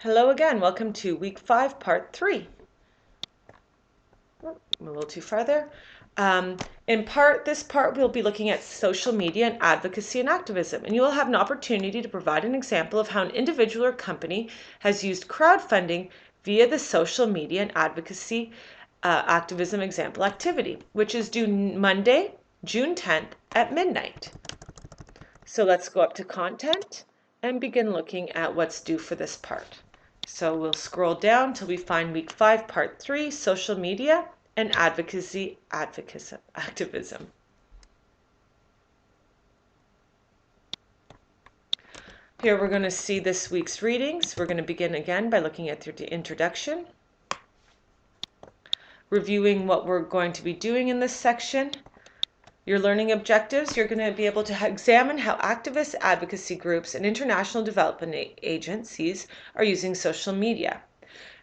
Hello again, welcome to week 5, part 3. I'm a little too far there. In this part we'll be looking at social media and advocacy and activism, and you will have an opportunity to provide an example of how an individual or company has used crowdfunding via the social media and advocacy activism example activity, which is due Monday, June 10th at midnight. So let's go up to content and begin looking at what's due for this part. So we'll scroll down till we find week 5, part 3, social media and activism. Here we're going to see this week's readings. We're going to begin again by looking at the introduction, reviewing what we're going to be doing in this section. Your learning objectives, you're going to be able to examine how activist advocacy groups and international development agencies are using social media.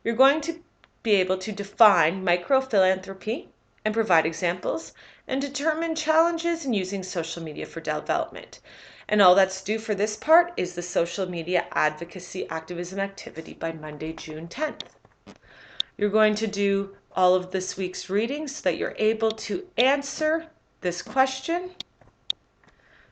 You're going to be able to define microphilanthropy and provide examples and determine challenges in using social media for development. And all that's due for this part is the social media advocacy activism activity by Monday, June 10th. You're going to do all of this week's readings so that you're able to answer this question.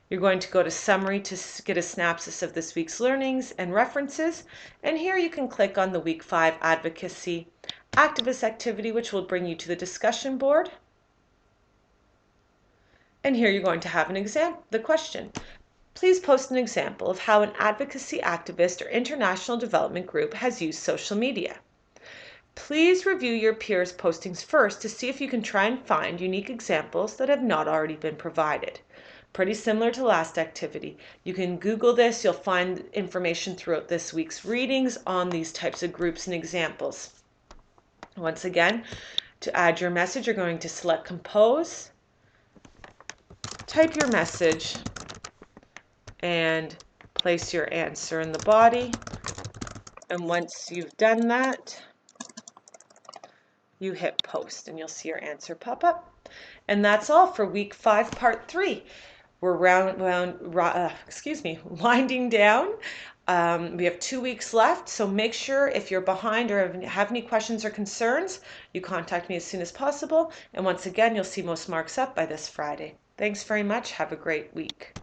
You're going to go to summary to get a synopsis of this week's learnings and references, and here you can click on the week 5 advocacy activist activity, which will bring you to the discussion board. And here you're going to have the question. Please post an example of how an advocacy activist or international development group has used social media. Please review your peers' postings first to see if you can try and find unique examples that have not already been provided. Pretty similar to last activity. You can Google this. You'll find information throughout this week's readings on these types of groups and examples. Once again, to add your message, you're going to select Compose, type your message, and place your answer in the body. And once you've done that, you hit post and you'll see your answer pop up. And that's all for week 5, part 3. We're winding down. We have 2 weeks left, so make sure if you're behind or have any questions or concerns, you contact me as soon as possible. And once again, you'll see most marks up by this Friday. Thanks very much. Have a great week.